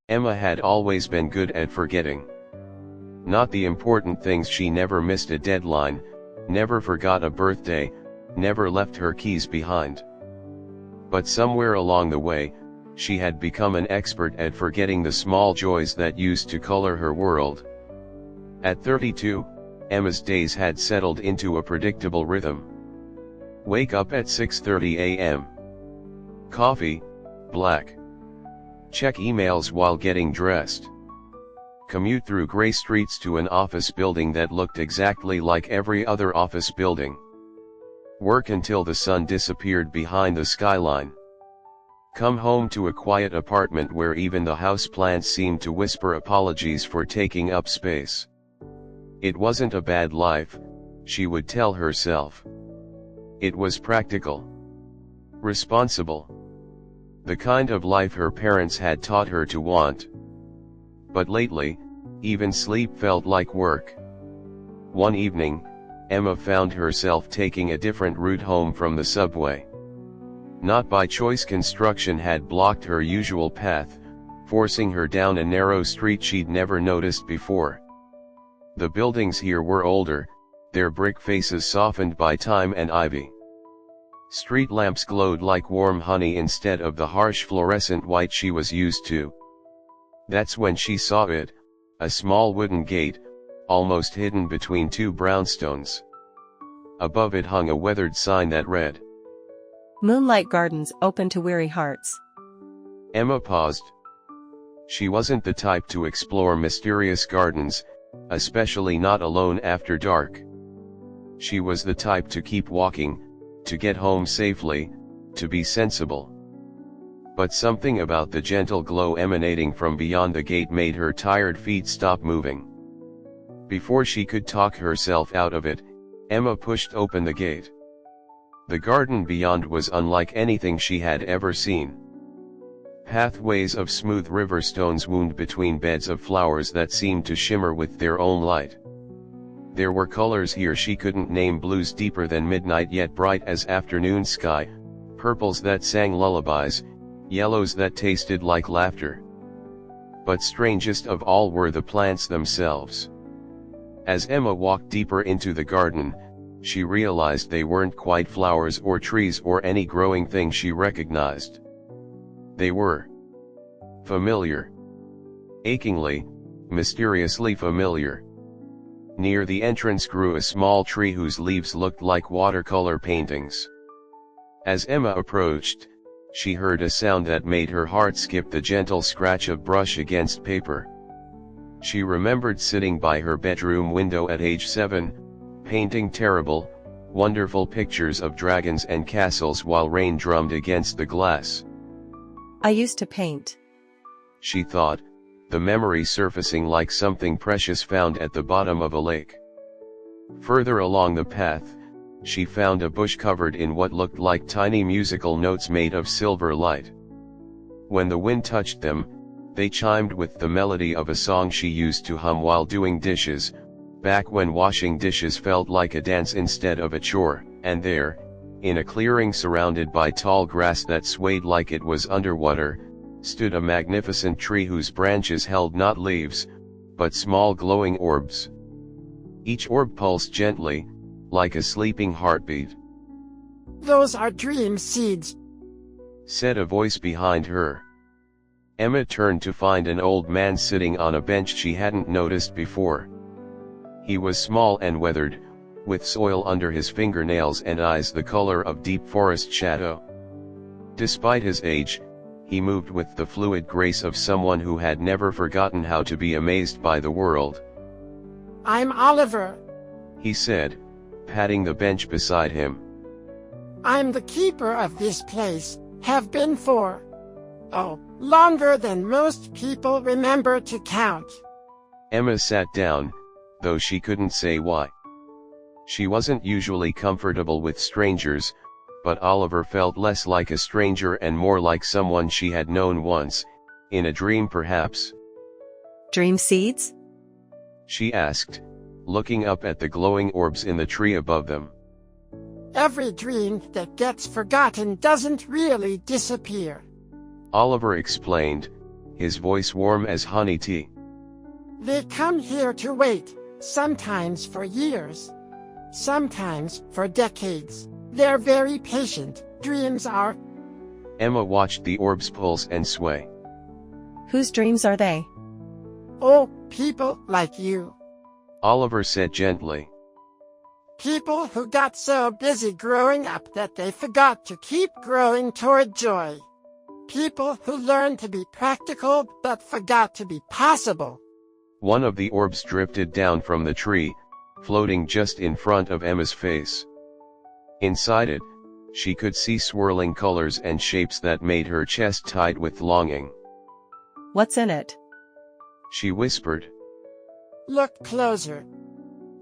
Emma had always been good at forgetting. Not the important things. She never missed a deadline, never forgot a birthday, never left her keys behind. But somewhere along the way, she had become an expert at forgetting the small joys that used to color her world. At 32, Emma's days had settled into a predictable rhythm. Wake up at 6:30 a.m. Coffee, black. Check emails while getting dressed. Commute through gray streets to an office building that looked exactly like every other office building. Work until the sun disappeared behind the skyline. Come home to a quiet apartment where even the houseplants seemed to whisper apologies for taking up space. It wasn't a bad life, she would tell herself. It was practical. Responsible. The kind of life her parents had taught her to want. But lately, even sleep felt like work. One evening, Emma found herself taking a different route home from the subway. Not by choice, construction had blocked her usual path, forcing her down a narrow street she'd never noticed before. The buildings here were older, their brick faces softened by time and ivy. Street lamps glowed like warm honey instead of the harsh fluorescent white she was used to. That's when she saw it, a small wooden gate, almost hidden between two brownstones. Above it hung a weathered sign that read, "Moonlight Gardens open to weary hearts." Emma paused. She wasn't the type to explore mysterious gardens, especially not alone after dark. She was the type to keep walking, to get home safely, to be sensible. But something about the gentle glow emanating from beyond the gate made her tired feet stop moving. Before she could talk herself out of it, Emma pushed open the gate. The garden beyond was unlike anything she had ever seen. Pathways of smooth river stones wound between beds of flowers that seemed to shimmer with their own light. There were colors here she couldn't name, blues deeper than midnight yet bright as afternoon sky, purples that sang lullabies, yellows that tasted like laughter. But strangest of all were the plants themselves. As Emma walked deeper into the garden, she realized they weren't quite flowers or trees or any growing thing she recognized. They were familiar. Achingly, mysteriously familiar. Near the entrance grew a small tree whose leaves looked like watercolor paintings. As Emma approached, she heard a sound that made her heart skip, the gentle scratch of brush against paper. She remembered sitting by her bedroom window at age 7, painting terrible, wonderful pictures of dragons and castles while rain drummed against the glass. "I used to paint," she thought, the memory surfacing like something precious found at the bottom of a lake. Further along the path, she found a bush covered in what looked like tiny musical notes made of silver light. When the wind touched them, they chimed with the melody of a song she used to hum while doing dishes, back when washing dishes felt like a dance instead of a chore. And there, in a clearing surrounded by tall grass that swayed like it was underwater, stood a magnificent tree whose branches held not leaves, but small glowing orbs. Each orb pulsed gently, like a sleeping heartbeat. "Those are dream seeds," said a voice behind her. Emma turned to find an old man sitting on a bench she hadn't noticed before. He was small and weathered, with soil under his fingernails and eyes the color of deep forest shadow. Despite his age, he moved with the fluid grace of someone who had never forgotten how to be amazed by the world. "I'm Oliver," he said, patting the bench beside him. "I'm the keeper of this place, have been for, longer than most people remember to count." Emma sat down, though she couldn't say why. She wasn't usually comfortable with strangers, but Oliver felt less like a stranger and more like someone she had known once, in a dream perhaps. "Dream seeds?" she asked, looking up at the glowing orbs in the tree above them. "Every dream that gets forgotten doesn't really disappear," Oliver explained, his voice warm as honey tea. They come here to wait, sometimes for years, sometimes for decades. They're very patient, dreams are. Emma watched the orbs pulse and sway. Whose dreams are they? Oh, people like you. Oliver said gently. People who got so busy growing up that they forgot to keep growing toward joy. People who learned to be practical but forgot to be possible. One of the orbs drifted down from the tree, floating just in front of Emma's face. Inside it, she could see swirling colors and shapes that made her chest tight with longing. What's in it? She whispered. Look closer.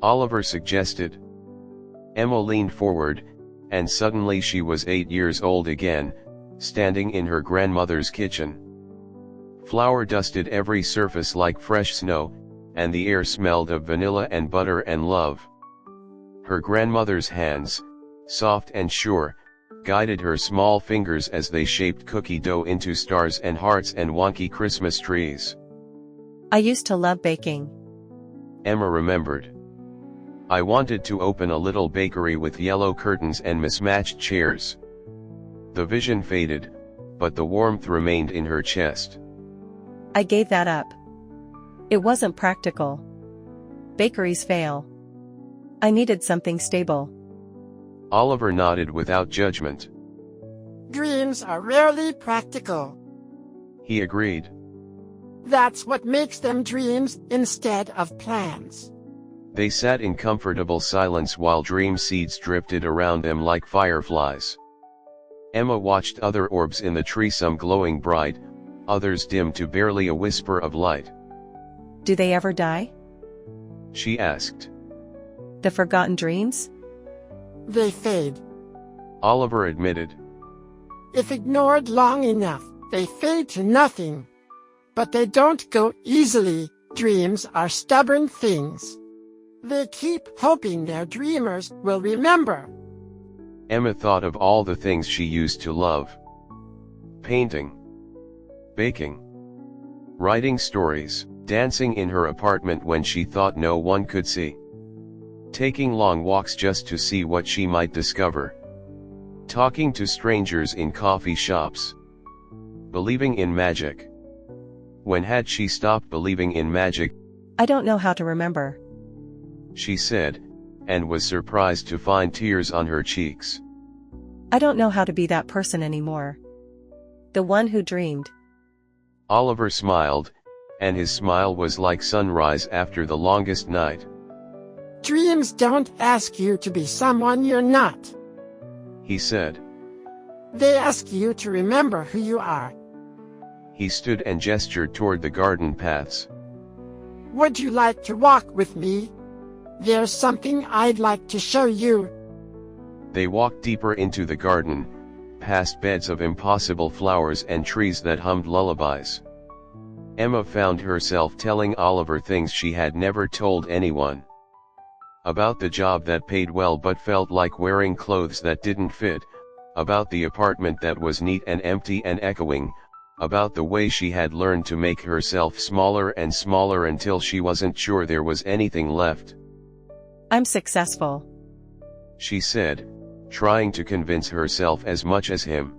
Oliver suggested. Emma leaned forward, and suddenly she was 8 years old again, standing in her grandmother's kitchen. Flour dusted every surface like fresh snow, and the air smelled of vanilla and butter and love. Her grandmother's hands, soft and sure, guided her small fingers as they shaped cookie dough into stars and hearts and wonky Christmas trees. I used to love baking. Emma remembered. I wanted to open a little bakery with yellow curtains and mismatched chairs. The vision faded, but the warmth remained in her chest. I gave that up. It wasn't practical. Bakeries fail. I needed something stable. Oliver nodded without judgment. Dreams are rarely practical. He agreed. That's what makes them dreams instead of plans. They sat in comfortable silence while dream seeds drifted around them like fireflies. Emma watched other orbs in the tree, some glowing bright, others dim to barely a whisper of light. Do they ever die? She asked. The forgotten dreams? They fade. Oliver admitted. If ignored long enough, they fade to nothing. But they don't go easily. Dreams are stubborn things. They keep hoping their dreamers will remember. Emma thought of all the things she used to love. Painting, baking, writing stories, dancing in her apartment when she thought no one could see, taking long walks just to see what she might discover, talking to strangers in coffee shops, believing in magic. When had she stopped believing in magic? I don't know how to remember, she said, and was surprised to find tears on her cheeks. I don't know how to be that person anymore. The one who dreamed. Oliver smiled, and his smile was like sunrise after the longest night. Dreams don't ask you to be someone you're not, he said. They ask you to remember who you are. He stood and gestured toward the garden paths. Would you like to walk with me? There's something I'd like to show you. They walked deeper into the garden, past beds of impossible flowers and trees that hummed lullabies. Emma found herself telling Oliver things she had never told anyone. About the job that paid well but felt like wearing clothes that didn't fit, about the apartment that was neat and empty and echoing, about the way she had learned to make herself smaller and smaller until she wasn't sure there was anything left. I'm successful, she said, trying to convince herself as much as him.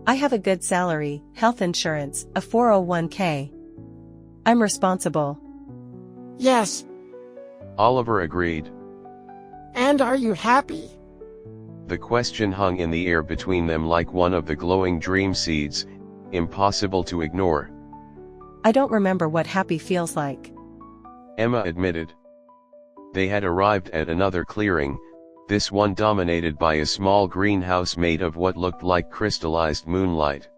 I have a good salary, health insurance, a 401k. I'm responsible. Yes. Oliver agreed. And are you happy? The question hung in the air between them like one of the glowing dream seeds, impossible to ignore. I don't remember what happy feels like, Emma admitted. They had arrived at another clearing, this one dominated by a small greenhouse made of what looked like crystallized moonlight.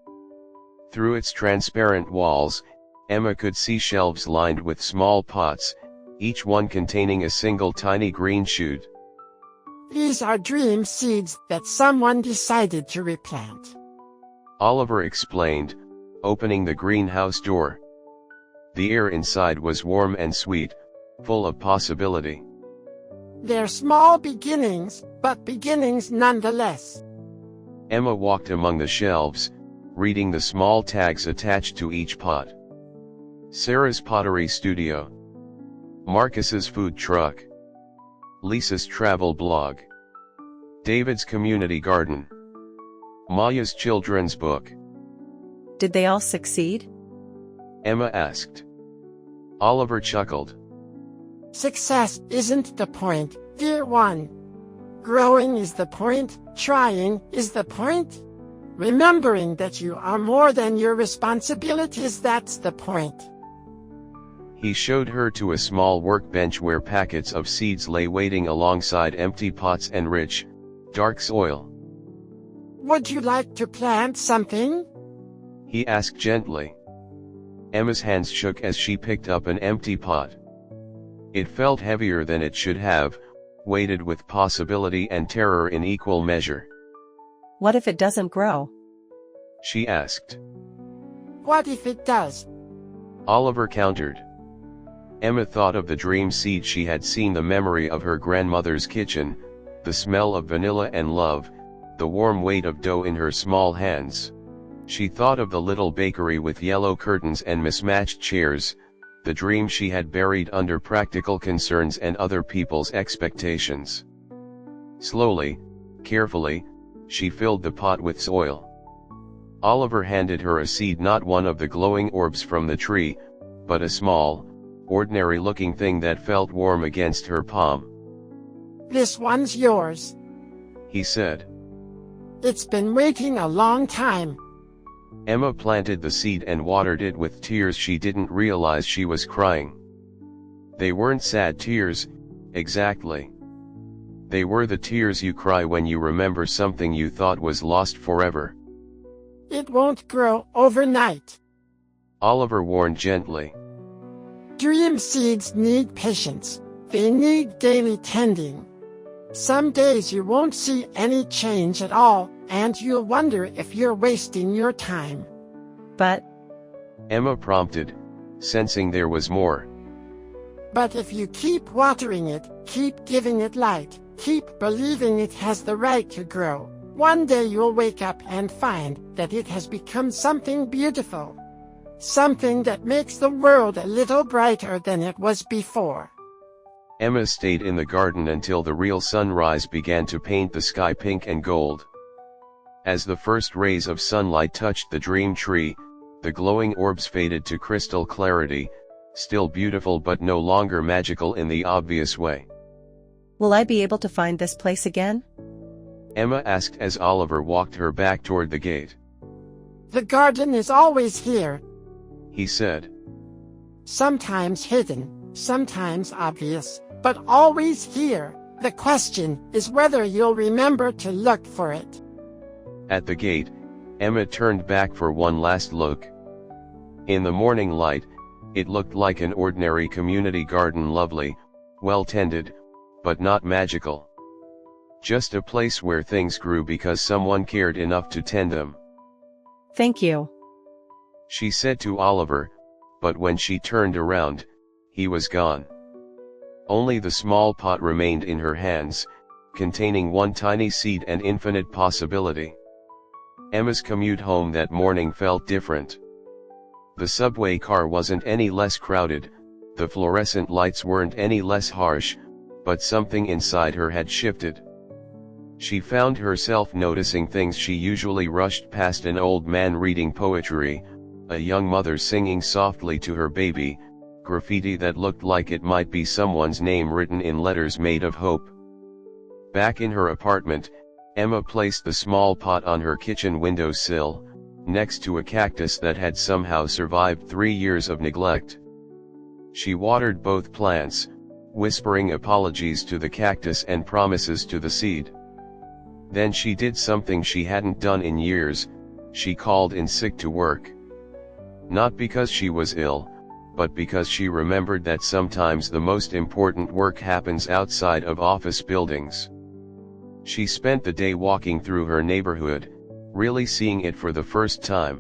Through its transparent walls, Emma could see shelves lined with small pots, each one containing a single tiny green shoot. These are dream seeds that someone decided to replant, Oliver explained, opening the greenhouse door. The air inside was warm and sweet, full of possibility. They're small beginnings, but beginnings nonetheless. Emma walked among the shelves, reading the small tags attached to each pot. Sarah's pottery studio. Marcus's food truck. Lisa's travel blog. David's community garden. Maya's children's book. Did they all succeed? Emma asked. Oliver chuckled. Success isn't the point, dear one. Growing is the point, trying is the point. Remembering that you are more than your responsibilities, that's the point. He showed her to a small workbench where packets of seeds lay waiting alongside empty pots and rich, dark soil. Would you like to plant something? He asked gently. Emma's hands shook as she picked up an empty pot. It felt heavier than it should have, weighted with possibility and terror in equal measure. What if it doesn't grow? She asked. What if it does? Oliver countered. Emma thought of the dream seed she had seen, the memory of her grandmother's kitchen, the smell of vanilla and love, the warm weight of dough in her small hands. She thought of the little bakery with yellow curtains and mismatched chairs, the dream she had buried under practical concerns and other people's expectations. Slowly, carefully, she filled the pot with soil. Oliver handed her a seed, not one of the glowing orbs from the tree, but a small, ordinary-looking thing that felt warm against her palm. This one's yours, he said. It's been waiting a long time. Emma planted the seed and watered it with tears she didn't realize she was crying. They weren't sad tears, exactly. They were the tears you cry when you remember something you thought was lost forever. It won't grow overnight, Oliver warned gently. Dream seeds need patience. They need daily tending. Some days you won't see any change at all, and you'll wonder if you're wasting your time. But Emma prompted, sensing there was more. But if you keep watering it, keep giving it light, keep believing it has the right to grow, one day you'll wake up and find that it has become something beautiful. Something that makes the world a little brighter than it was before. Emma stayed in the garden until the real sunrise began to paint the sky pink and gold. As the first rays of sunlight touched the dream tree, the glowing orbs faded to crystal clarity, still beautiful but no longer magical in the obvious way. will I be able to find this place again? Emma asked as Oliver walked her back toward the gate. The garden is always here, He said. sometimes hidden, sometimes obvious, but always here. The question is whether you'll remember to look for it. At the gate, Emma turned back for one last look. In the morning light, it looked like an ordinary community garden, lovely, well tended, but not magical. Just a place where things grew because someone cared enough to tend them. Thank you, She said to Oliver, but when she turned around, he was gone. Only the small pot remained in her hands, containing one tiny seed and infinite possibility. Emma's commute home that morning felt different. The subway car wasn't any less crowded, the fluorescent lights weren't any less harsh, but something inside her had shifted. She found herself noticing things she usually rushed past: an old man reading poetry, a young mother singing softly to her baby, graffiti that looked like it might be someone's name written in letters made of hope. Back in her apartment, Emma placed the small pot on her kitchen windowsill, next to a cactus that had somehow survived 3 years of neglect. She watered both plants, whispering apologies to the cactus and promises to the seed. Then she did something she hadn't done in years: she called in sick to work. Not because she was ill, but because she remembered that sometimes the most important work happens outside of office buildings. She spent the day walking through her neighborhood, really seeing it for the first time.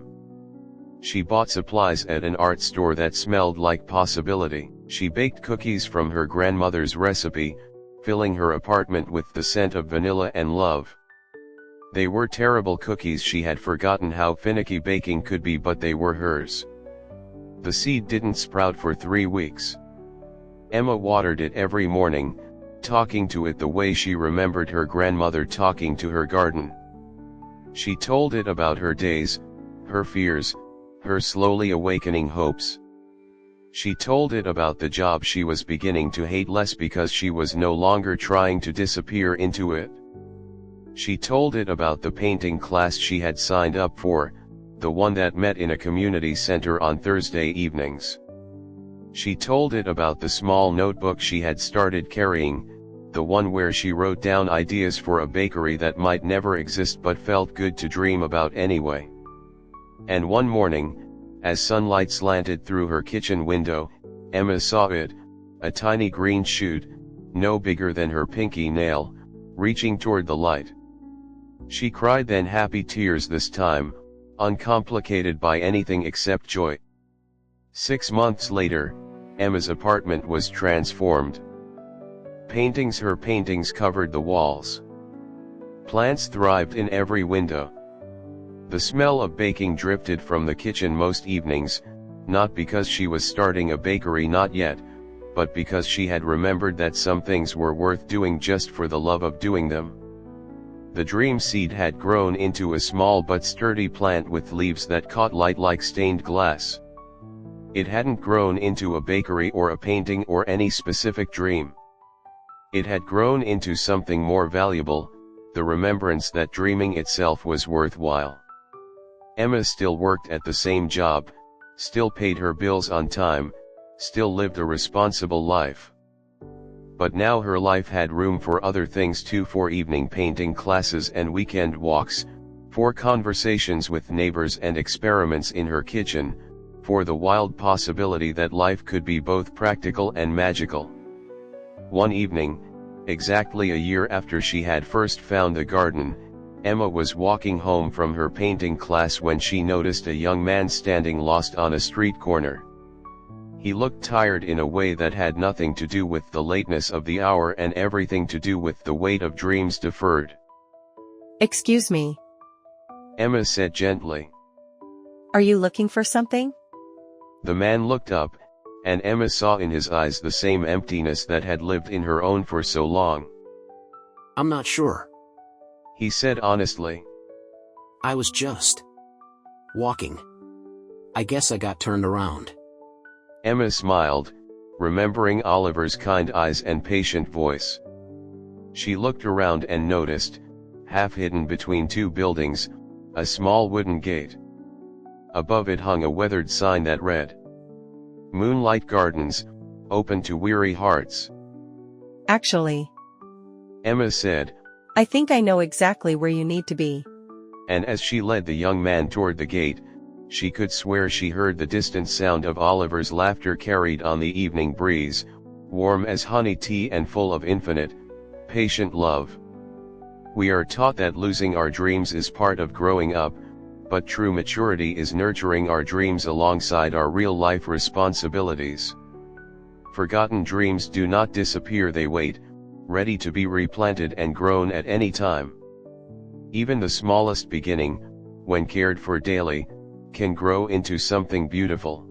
She bought supplies at an art store that smelled like possibility. She baked cookies from her grandmother's recipe, filling her apartment with the scent of vanilla and love. They were terrible cookies. She had forgotten how finicky baking could be, but they were hers. The seed didn't sprout for 3 weeks. Emma watered it every morning, talking to it the way she remembered her grandmother talking to her garden. She told it about her days, her fears, her slowly awakening hopes. She told it about the job she was beginning to hate less because she was no longer trying to disappear into it. She told it about the painting class she had signed up for, the one that met in a community center on Thursday evenings. She told it about the small notebook she had started carrying, the one where she wrote down ideas for a bakery that might never exist but felt good to dream about anyway. And one morning, as sunlight slanted through her kitchen window, Emma saw it, a tiny green shoot, no bigger than her pinky nail, reaching toward the light. She cried, then happy tears this time, uncomplicated by anything except joy. 6 months later, Emma's apartment was transformed. Her paintings covered the walls. Plants thrived in every window. The smell of baking drifted from the kitchen most evenings, not because she was starting a bakery, not yet, but because she had remembered that some things were worth doing just for the love of doing them. The dream seed had grown into a small but sturdy plant with leaves that caught light like stained glass. It hadn't grown into a bakery or a painting or any specific dream. It had grown into something more valuable, the remembrance that dreaming itself was worthwhile. Emma still worked at the same job, still paid her bills on time, still lived a responsible life. But now her life had room for other things too, for evening painting classes and weekend walks, for conversations with neighbors and experiments in her kitchen, for the wild possibility that life could be both practical and magical. One evening, exactly a year after she had first found the garden, Emma was walking home from her painting class when she noticed a young man standing lost on a street corner. He looked tired in a way that had nothing to do with the lateness of the hour and everything to do with the weight of dreams deferred. "Excuse me," Emma said gently. "are you looking for something?" The man looked up, and Emma saw in his eyes the same emptiness that had lived in her own for so long. "I'm not sure," he said honestly. "I was just walking. I guess I got turned around." Emma smiled, remembering Oliver's kind eyes and patient voice. She looked around and noticed, half hidden between 2 buildings, a small wooden gate. Above it hung a weathered sign that read, "Moonlight Gardens, open to weary hearts." "Actually," Emma said, "I think I know exactly where you need to be." and as she led the young man toward the gate, she could swear she heard the distant sound of Oliver's laughter carried on the evening breeze, warm as honey tea and full of infinite, patient love. We are taught that losing our dreams is part of growing up, but true maturity is nurturing our dreams alongside our real-life responsibilities. Forgotten dreams do not disappear, they wait, ready to be replanted and grown at any time. Even the smallest beginning, when cared for daily, can grow into something beautiful.